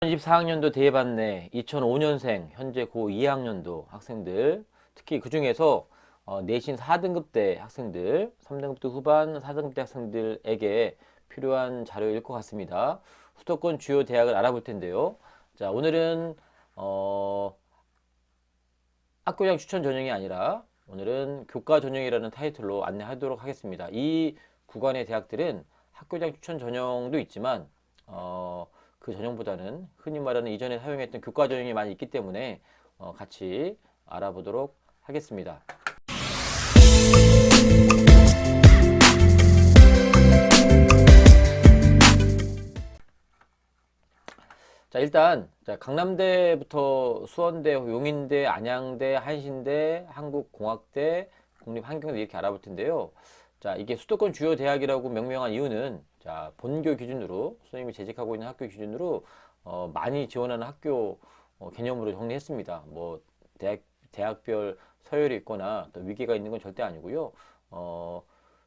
2024학년도 대입안내 2005년생 현재 고2학년도 학생들, 특히 그 중에서 내신 4등급대 학생들, 3등급대 후반 4등급대 학생들에게 필요한 자료일 것 같습니다. 수도권 주요 대학을 알아볼 텐데요. 자, 오늘은 학교장 추천 전형이 아니라 오늘은 교과 전형이라는 타이틀로 안내하도록 하겠습니다. 이 구간의 대학들은 학교장 추천 전형도 있지만 그 전형보다는 흔히 말하는 이전에 사용했던 교과 전형이 많이 있기 때문에 같이 알아보도록 하겠습니다. 자, 일단 강남대부터 수원대, 용인대, 안양대, 한신대, 한국공학대, 국립환경대 이렇게 알아볼 텐데요. 자, 이게 수도권 주요 대학이라고 명명한 이유는 자, 본교 기준으로 선생님이 재직하고 있는 학교 기준으로 많이 지원하는 학교 개념으로 정리했습니다. 뭐 대학별 서열이 있거나 또 위계가 있는 건 절대 아니고요.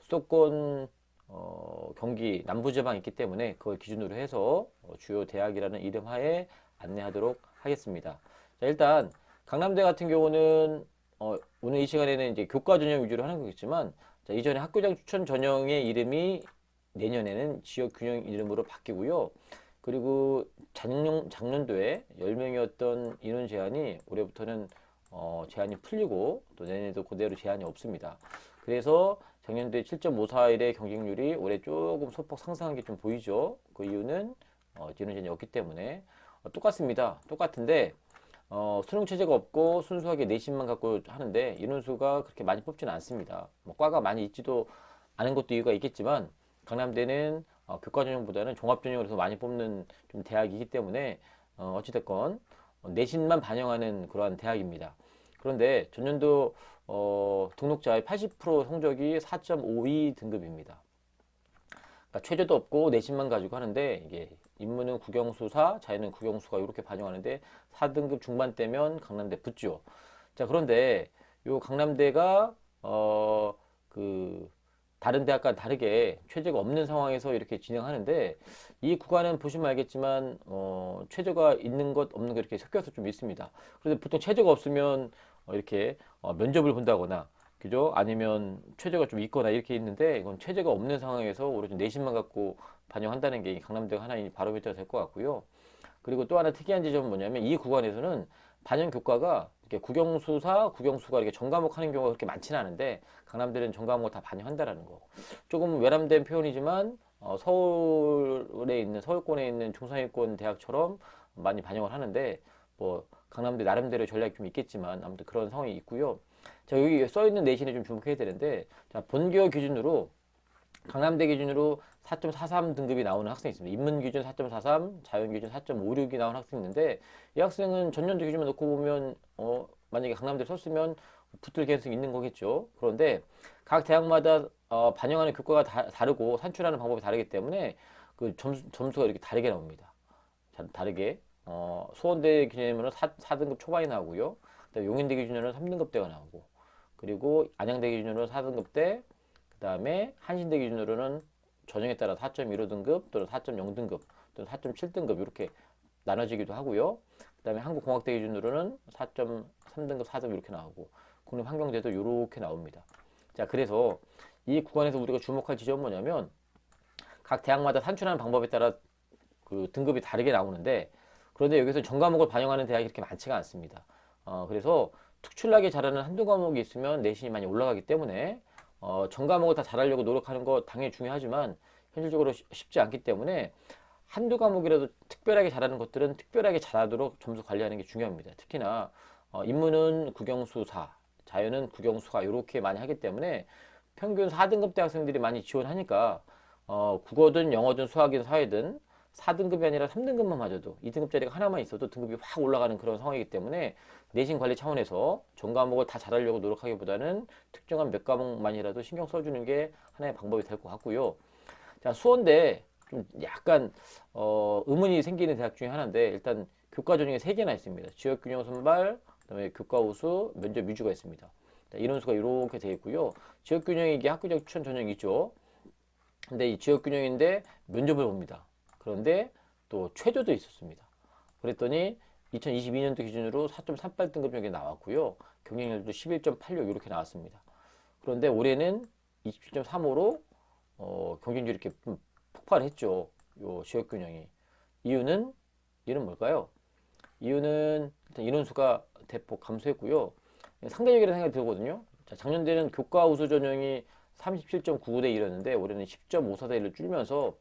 수도권 경기 남부지방이 있기 때문에 그걸 기준으로 해서 주요 대학이라는 이름 하에 안내하도록 하겠습니다. 자, 일단 강남대 같은 경우는 오늘 이 시간에는 이제 교과 전형 위주로 하는 거겠지만 자, 이전에 학교장 추천 전형의 이름이 내년에는 지역 균형 이름으로 바뀌고요. 그리고 작년도에 10명이었던 인원 제한이 올해부터는 제한이 풀리고 또 내년에도 그대로 제한이 없습니다. 그래서 작년도에 7.54일의 경쟁률이 올해 조금 소폭 상승한 게 좀 보이죠. 그 이유는 인원 제한이 없기 때문에 똑같습니다. 똑같은데 수능 체제가 없고 순수하게 내신만 갖고 하는데 인원수가 그렇게 많이 뽑지는 않습니다. 뭐 과가 많이 있지도 않은 것도 이유가 있겠지만 강남대는 교과 전형보다는 종합 전형으로 더 많이 뽑는 좀 대학이기 때문에 어찌됐건 내신만 반영하는 그러한 대학입니다. 그런데 전년도 등록자의 80% 성적이 4.52 등급입니다. 그러니까 최저도 없고 내신만 가지고 하는데 이게 인문은 국영수4, 자연은 국영수가 이렇게 반영하는데 4등급 중반대면 강남대 붙죠. 자, 그런데 요 강남대가 다른 대학과 다르게 최저가 없는 상황에서 이렇게 진행하는데 이 구간은 보시면 알겠지만 최저가 있는 것 없는 것 이렇게 섞여서 좀 있습니다. 그런데 보통 최저가 없으면 이렇게 면접을 본다거나 그죠? 아니면 최저가 좀 있거나 이렇게 있는데 이건 최저가 없는 상황에서 오로지 내신만 갖고 반영한다는 게 강남대가 하나의 바로미터가 될 것 같고요. 그리고 또 하나 특이한 지점은 뭐냐면 이 구간에서는 반영 교과가 이렇게 국영수사, 국영수가 이렇게 전과목 하는 경우가 그렇게 많지는 않은데 강남대는 전과목 다 반영한다라는 거. 조금 외람된 표현이지만 서울에 있는 서울권에 있는 중상위권 대학처럼 많이 반영을 하는데 뭐 강남대 나름대로 전략이 좀 있겠지만 아무튼 그런 상황이 있고요. 자, 여기 써 있는 내신에 좀 주목해야 되는데 자, 본교 기준으로 강남대 기준으로 4.43 등급이 나오는 학생이 있습니다. 인문 기준 4.43, 자연 기준 4.56이 나오는 학생이 있는데 이 학생은 전년도 기준만 놓고 보면 만약에 강남대 썼으면 붙을 가능성이 있는 거겠죠. 그런데 각 대학마다 반영하는 교과가 다르고 산출하는 방법이 다르기 때문에 그 점수가 이렇게 다르게 나옵니다. 다르게 수원대 기준으로는 4등급 초반이 나오고요. 그다음에 용인대 기준으로는 3등급대가 나오고 그리고 안양대 기준으로는 4등급대 그 다음에 한신대 기준으로는 전형에 따라 4.15등급 또는 4.0등급 또는 4.7등급 이렇게 나눠지기도 하고요. 그 다음에 한국공학대 기준으로는 4.3등급, 4등 이렇게 나오고 국립환경대도 이렇게 나옵니다. 자, 그래서 이 구간에서 우리가 주목할 지점은 뭐냐면 각 대학마다 산출하는 방법에 따라 그 등급이 다르게 나오는데 그런데 여기서 전과목을 반영하는 대학이 그렇게 많지가 않습니다. 그래서 특출나게 잘하는 한두 과목이 있으면 내신이 많이 올라가기 때문에 전 과목을 다 잘하려고 노력하는 거 당연히 중요하지만 현실적으로 쉽지 않기 때문에 한두 과목이라도 특별하게 잘하는 것들은 특별하게 잘하도록 점수 관리하는 게 중요합니다. 특히나 인문은 국영수 4, 자연은 국영수가 이렇게 많이 하기 때문에 평균 4등급 대학생들이 많이 지원하니까 국어든 영어든 수학이든 사회든 4등급이 아니라 3등급만 맞아도 2등급짜리가 하나만 있어도 등급이 확 올라가는 그런 상황이기 때문에 내신 관리 차원에서 전 과목을 다 잘하려고 노력하기보다는 특정한 몇 과목만이라도 신경 써주는 게 하나의 방법이 될 것 같고요. 자, 수원대 좀 약간 의문이 생기는 대학 중에 하나인데 일단 교과 전형이 3개나 있습니다. 지역균형 선발, 그다음에 교과 우수, 면접 위주가 있습니다. 인원수가 이렇게 되어 있고요. 지역균형이 이게 학교적 추천 전형이죠. 근데 이 지역균형인데 면접을 봅니다. 그런데 또 최저도 있었습니다. 그랬더니 2022년도 기준으로 4.38등급 정도 나왔고요. 경쟁률도 11.86 이렇게 나왔습니다. 그런데 올해는 27.35로 경쟁률이 이렇게 폭발했죠. 요 지역균형이. 이유는 뭘까요? 이유는 일단 인원수가 대폭 감소했고요. 상대적이라는 생각이 들거든요. 자, 작년에는 교과 우수 전형이 37.99대 1이었는데 올해는 10.54대 1로 줄면서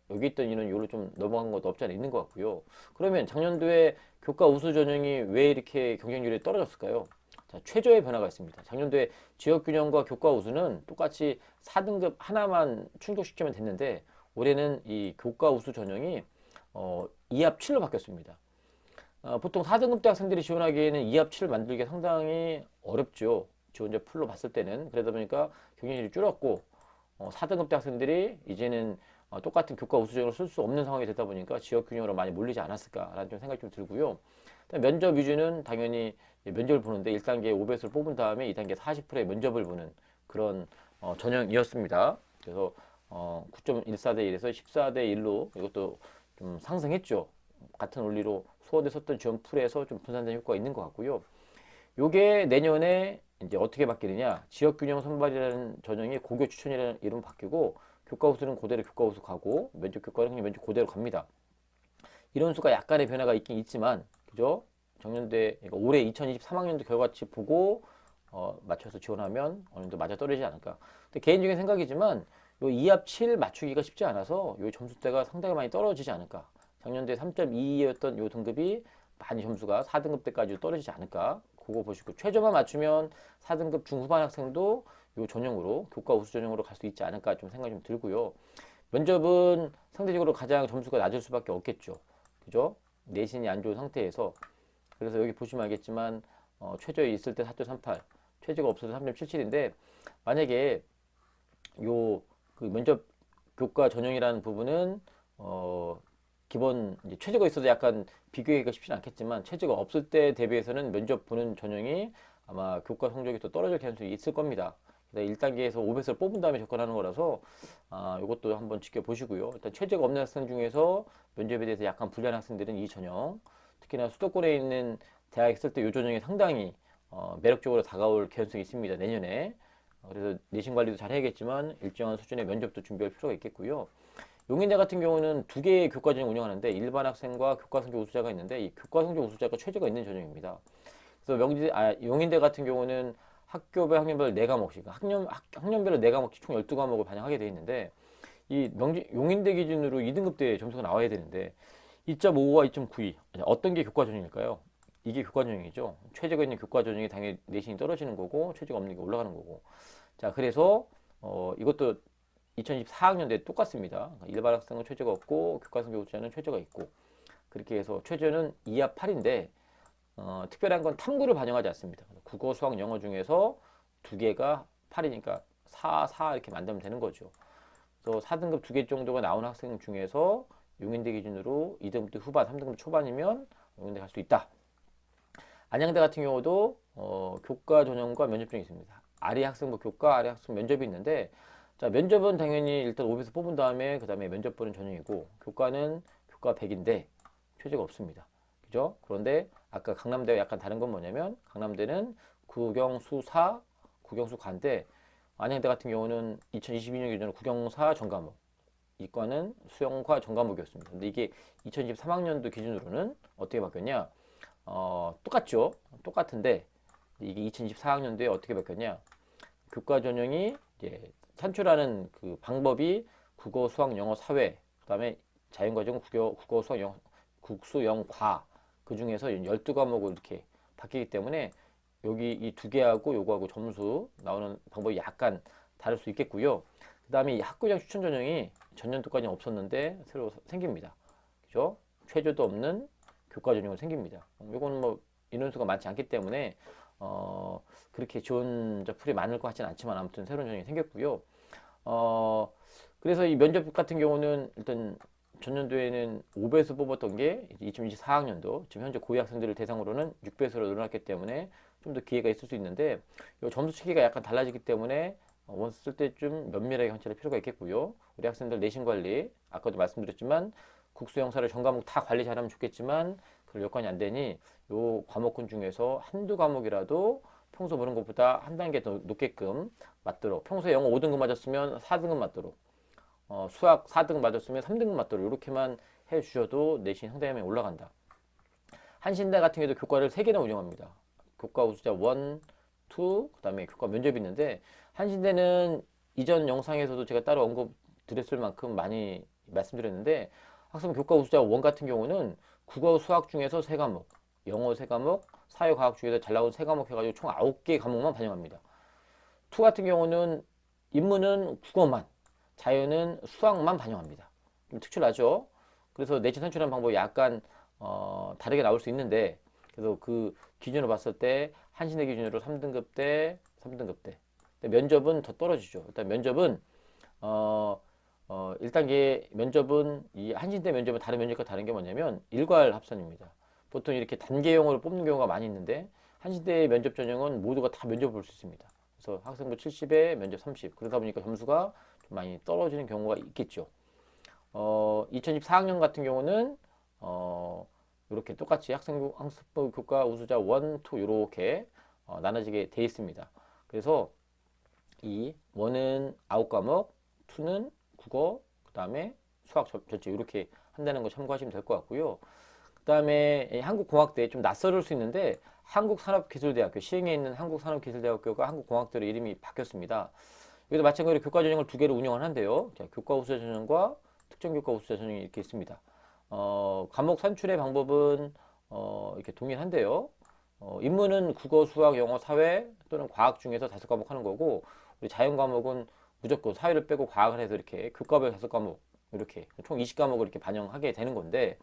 여기 있던 인원 요로 좀 넘어간 것도 없지 않아 있는 것 같고요. 그러면 작년도에 교과 우수 전형이 왜 이렇게 경쟁률이 떨어졌을까요? 자, 최저의 변화가 있습니다. 작년도에 지역균형과 교과 우수는 똑같이 4등급 하나만 충족시키면 됐는데 올해는 이 교과 우수 전형이 2합 7로 바뀌었습니다. 보통 4등급 대학생들이 지원하기에는 2합 7을 만들기가 상당히 어렵죠. 지원자 풀로 봤을 때는. 그러다 보니까 경쟁률이 줄었고 4등급 대학생들이 이제는 똑같은 교과 우수전형을 쓸 수 없는 상황이 되다 보니까 지역균형으로 많이 몰리지 않았을까라는 좀 생각이 좀 들고요. 면접 위주는 당연히 면접을 보는데 1단계 5배수를 뽑은 다음에 2단계 40%의 면접을 보는 그런 전형이었습니다. 그래서 9.14대 1에서 14대 1로 이것도 좀 상승했죠. 같은 원리로 수원에 썼던 지원 풀에서 좀 분산된 효과가 있는 것 같고요. 요게 내년에 이제 어떻게 바뀌느냐. 지역균형 선발이라는 전형이 고교 추천이라는 이름 바뀌고 교과 우수는 그대로 교과 우수 가고 면접 교과는 그냥 면접 그대로 갑니다. 이런 수가 약간의 변화가 있긴 있지만 그죠? 작년도에 그러니까 올해 2023학년도 결과치 보고 맞춰서 지원하면 어느 정도 맞아 떨어지지 않을까. 근데 개인적인 생각이지만 요 2합 7 맞추기가 쉽지 않아서 요 점수대가 상당히 많이 떨어지지 않을까. 작년도에 3.22였던 요 등급이 많이 점수가 4등급 때까지 떨어지지 않을까. 그거 보시고 최저만 맞추면 4등급 중후반 학생도 요 전형으로 교과 우수 전형으로 갈 수 있지 않을까 좀 생각이 좀 들고요. 면접은 상대적으로 가장 점수가 낮을 수밖에 없겠죠. 그죠? 내신이 안 좋은 상태에서 그래서 여기 보시면 알겠지만 최저에 있을 때 4.38, 최저가 없어서 3.77인데 만약에 요 그 면접 교과 전형이라는 부분은 기본 이제 최저가 있어도 약간 비교하기가 쉽지는 않겠지만 최저가 없을 때 대비해서는 면접 보는 전형이 아마 교과 성적이 더 떨어질 가능성이 있을 겁니다. 1단계에서 5배수를 뽑은 다음에 접근하는 거라서 이것도 한번 지켜보시고요. 일단 최저가 없는 학생 중에서 면접에 대해서 약간 불리한 학생들은 이 전형 특히나 수도권에 있는 대학에 있을 때 이 전형이 상당히 매력적으로 다가올 가능성이 있습니다. 내년에. 그래서 내신 관리도 잘 해야겠지만 일정한 수준의 면접도 준비할 필요가 있겠고요. 용인대 같은 경우는 두 개의 교과 전형 운영하는데 일반 학생과 교과 성적 우수자가 있는데 이 교과 성적 우수자가 최저가 있는 전형입니다. 그래서 용인대 같은 경우는 학교별 학년별 4과목씩 학년별로 4과목씩 총 12과목을 반영하게 되어 있는데 이 용인대 기준으로 2등급대 점수가 나와야 되는데 2.55와 2.92 어떤 게 교과 전형일까요? 이게 교과 전형이죠. 최저가 있는 교과 전형이 당연히 내신이 떨어지는 거고 최저가 없는 게 올라가는 거고. 자, 그래서 이것도 2024학년도에 똑같습니다. 일반 학생은 최저가 없고 교과 성적 우수자는 최저가 있고 그렇게 해서 최저는 2합 8인데 특별한 건 탐구를 반영하지 않습니다. 국어, 수학, 영어 중에서 두 개가 8이니까 4, 4 이렇게 만들면 되는 거죠. 그래서 4등급 두 개 정도가 나온 학생 중에서 용인대 기준으로 2등급 후반, 3등급 초반이면 용인대 갈 수 있다. 안양대 같은 경우도 교과 전형과 면접증이 있습니다. 아래 학생부 교과, 아래 학생 면접이 있는데 자, 면접은 당연히 일단 5에서 뽑은 다음에 그 다음에 면접 보는 전형이고 교과는 교과 100인데 최저가 없습니다. 그죠? 그런데 아까 강남대와 약간 다른 건 뭐냐면 강남대는 국영수사, 국영수관대 안양대 같은 경우는 2022년 기준으로 국영사 전과목 이과는 수영과 전과목이었습니다. 근데 이게 2023학년도 기준으로는 어떻게 바뀌었냐? 똑같죠? 똑같은데 이게 2024학년도에 어떻게 바뀌었냐? 교과 전형이 이제 산출하는 그 방법이 국어, 수학, 영어, 사회, 그다음에 자연과정, 국어, 수학, 영어, 국수, 영, 과 그 중에서 12과목을 이렇게 바뀌기 때문에 여기 이 두 개하고 요거하고 점수 나오는 방법이 약간 다를 수 있겠고요. 그 다음에 학교장 추천 전형이 전년도까지는 없었는데 새로 생깁니다. 그죠? 최저도 없는 교과 전형이 생깁니다. 요거는 뭐 인원수가 많지 않기 때문에 그렇게 좋은 풀이 많을 것 같지는 않지만 아무튼 새로운 전형이 생겼고요. 그래서 이 면접 같은 경우는 일단 전년도에는 5배수 뽑았던 게 2024학년도 지금 현재 고위 학생들을 대상으로는 6배수로 늘어났기 때문에 좀 더 기회가 있을 수 있는데 이 점수 체계가 약간 달라지기 때문에 원서 쓸 때 좀 면밀하게 관찰할 필요가 있겠고요. 우리 학생들 내신 관리 아까도 말씀드렸지만 국수 영사를 전 과목 다 관리 잘하면 좋겠지만 그럴 여건이 안 되니 요 과목군 중에서 한두 과목이라도 평소 보는 것보다 한 단계 더 높게끔 맞도록, 평소에 영어 5등급 맞았으면 4등급 맞도록, 수학 4등급 맞았으면 3등급 맞도록 이렇게만 해주셔도 내신 상당히 올라간다. 한신대 같은 경우도 교과를 3개나 운영합니다. 교과 우수자 1, 2, 그 다음에 교과 면접이 있는데, 한신대는 이전 영상에서도 제가 따로 언급 드렸을 만큼 많이 말씀드렸는데, 학생 교과 우수자 1 같은 경우는 국어 수학 중에서 3과목, 영어 3과목, 사회과학 중에서 잘 나온 3과목 해가지고 총 9개 과목만 반영합니다. 2 같은 경우는 인문은 국어만, 자연은 수학만 반영합니다. 좀 특출나죠? 그래서 내신 산출하는 방법이 약간 다르게 나올 수 있는데, 그래서 그 기준으로 봤을 때 한신대 기준으로 3등급 대 3등급 대. 면접은 더 떨어지죠. 일단 면접은 1단계 면접은, 이 한신대 면접은 다른 면접과 다른 게 뭐냐면 일괄 합산입니다. 보통 이렇게 단계형으로 뽑는 경우가 많이 있는데, 한신대 면접 전형은 모두가 다 면접 볼 수 있습니다. 그래서 학생부 70에 면접 30. 그러다 보니까 점수가 좀 많이 떨어지는 경우가 있겠죠. 2024학년 같은 경우는 이렇게 똑같이 학생부 교과 우수자 1, 2 이렇게 나눠지게 돼 있습니다. 그래서 이 1은 9과목, 2는 국어, 그 다음에 수학 전체 이렇게 한다는 거 참고하시면 될 것 같고요. 그 다음에 한국공학대, 좀 낯설을 수 있는데 한국산업기술대학교, 시흥에 있는 한국산업기술대학교가 한국공학대로 이름이 바뀌었습니다. 여기도 마찬가지로 교과 전형을 2개를 운영을 한대요. 자, 교과 우수자 전형과 특정교과 우수자 전형이 이렇게 있습니다. 과목 산출의 방법은 이렇게 동일한데요. 인문은 국어, 수학, 영어, 사회 또는 과학 중에서 5과목 하는 거고, 우리 자연 과목은 무조건 사회를 빼고 과학을 해서 이렇게 교과별 5과목 이렇게 총 20과목을 이렇게 반영하게 되는 건데,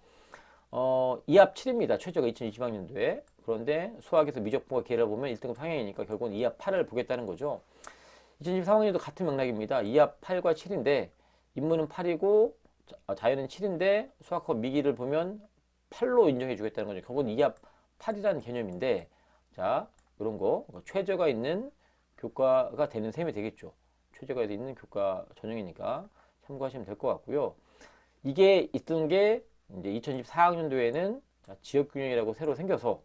2합 7입니다. 최저가 2020학년도에. 그런데 수학에서 미적분과 계를 보면 1등급 상향이니까 결국은 2합 8을 보겠다는 거죠. 2023학년도 같은 맥락입니다. 2합 8과 7인데 인문은 8이고 자연은 7인데 수학과 미기를 보면 8로 인정해 주겠다는 거죠. 결국은 2합 8이라는 개념인데, 자, 이런 거 최저가 있는 교과가 되는 셈이 되겠죠. 최저가 있는 교과 전형이니까 참고하시면 될 것 같고요. 이게 있던 게 이제 2024학년도에는 지역균형이라고 새로 생겨서,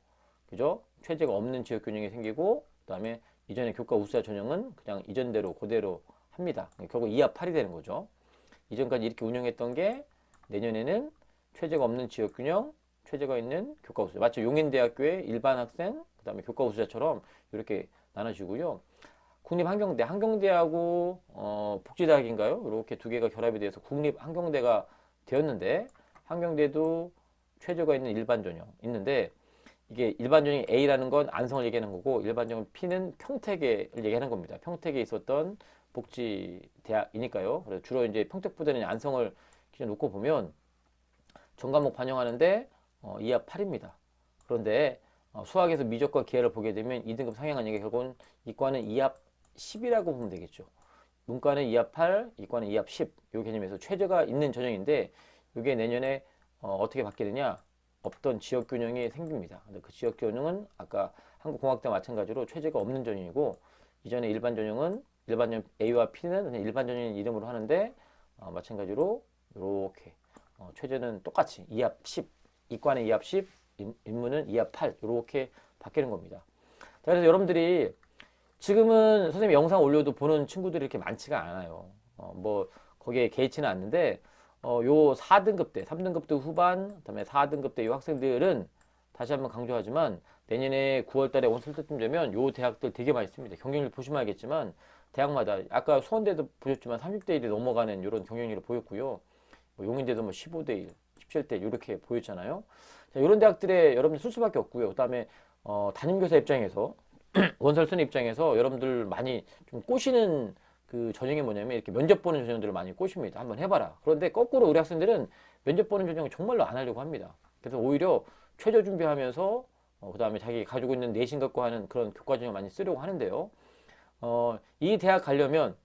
그죠? 최저가 없는 지역균형이 생기고, 그 다음에 이전에 교과 우수자 전형은 그냥 이전대로 그대로 합니다. 결국 2합 8이 되는 거죠. 이전까지 이렇게 운영했던 게 내년에는 최저가 없는 지역균형, 최저가 있는 교과 우수자. 마치 용인대학교의 일반 학생, 그 다음에 교과 우수자처럼 이렇게 나눠지고요. 국립환경대, 한경대하고 복지대학인가요? 이렇게 2개가 결합이 돼서 국립환경대가 되었는데, 한경대도 최저가 있는 일반 전형 있는데, 이게 일반 전형 A라는 건 안성을 얘기하는 거고, 일반 전형 P는 평택을 얘기하는 겁니다. 평택에 있었던 복지대학이니까요. 그래서 주로 이제 평택보다는 안성을 기준 놓고 보면 전 과목 반영하는데 2합 8입니다. 그런데 수학에서 미적과 기하를 보게 되면 2등급 상향하니까 결국은 이과는 2합 10이라고 보면 되겠죠. 문과는 2합 8, 이과는 2합 10. 이 개념에서 최저가 있는 전형인데, 이게 내년에 어떻게 바뀌느냐? 없던 지역균형이 생깁니다. 근데 그 지역균형은 아까 한국공학대와 마찬가지로 최저가 없는 전형이고, 이전에 일반 전형은 일반 전형 A와 P는 그냥 일반 전형 이름으로 하는데, 마찬가지로 이렇게 최저는 똑같이 2합 10, 이과는 2합 10, 인문은 2합 8 이렇게 바뀌는 겁니다. 자, 그래서 여러분들이 지금은 선생님 영상 올려도 보는 친구들이 이렇게 많지가 않아요. 뭐 거기에 개의치는 않는데, 요 4등급 대, 3등급 대 후반, 그다음에 4등급 대 이 학생들은 다시 한번 강조하지만 내년에 9월 달에 온 쓸 때쯤 되면 요 대학들 되게 많이 씁니다. 경쟁률 보시면 알겠지만 대학마다 아까 수원대도 보셨지만 30대 1이 넘어가는 이런 경쟁률을 보였고요. 뭐 용인대도 뭐 15대 1, 17대 1 이렇게 보였잖아요. 자, 이런 대학들에 여러분들 쓸 수밖에 없고요. 그다음에 담임교사 입장에서 원서 쓰는 입장에서 여러분들 많이 좀 꼬시는 그 전형이 뭐냐면 이렇게 면접 보는 전형들을 많이 꼬십니다. 한번 해봐라. 그런데 거꾸로 우리 학생들은 면접 보는 전형을 정말로 안 하려고 합니다. 그래서 오히려 최저 준비하면서 그 다음에 자기 가지고 있는 내신 갖고 하는 그런 교과 전형을 많이 쓰려고 하는데요. 이 대학 가려면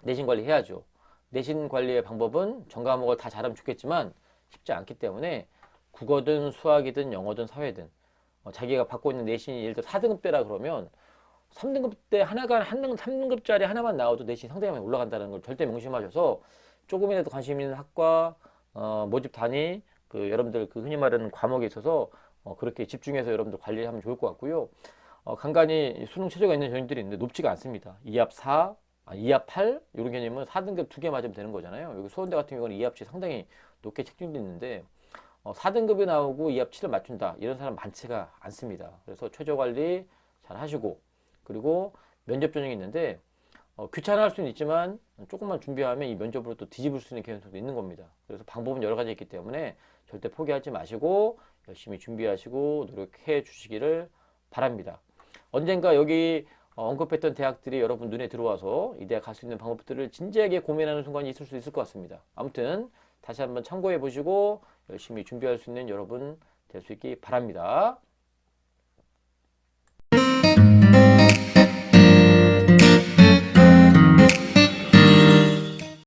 내신 관리 해야죠. 내신 관리의 방법은 전 과목을 다 잘하면 좋겠지만 쉽지 않기 때문에 국어든 수학이든 영어든 사회든 자기가 받고 있는 내신이 예를 들어 4등급대라 그러면 3등급대 하나가 3등급짜리 하나만 나와도 내신이 상당히 많이 올라간다는 걸 절대 명심하셔서 조금이라도 관심 있는 학과 모집단위 그 여러분들 그 흔히 말하는 과목에 있어서 그렇게 집중해서 여러분들 관리하면 좋을 것 같고요. 간간히 수능 최저가 있는 전형들이 있는데 높지가 않습니다. 2합 4, 2합 8 이런 개념은 4등급 2개 맞으면 되는 거잖아요. 여기 수원대 같은 경우는 2합치 상당히 높게 책정되어 있는데 4등급이 나오고 2합 7을 맞춘다 이런 사람 많지가 않습니다. 그래서 최저 관리 잘 하시고 그리고 면접 전형이 있는데 귀찮아할 수는 있지만 조금만 준비하면 이 면접으로 또 뒤집을 수 있는 개연성도 있는 겁니다. 그래서 방법은 여러 가지 있기 때문에 절대 포기하지 마시고 열심히 준비하시고 노력해 주시기를 바랍니다. 언젠가 여기 언급했던 대학들이 여러분 눈에 들어와서 이 대학 갈 수 있는 방법들을 진지하게 고민하는 순간이 있을 수 있을 것 같습니다. 아무튼 다시 한번 참고해 보시고 열심히 준비할 수 있는 여러분 될 수 있기 바랍니다.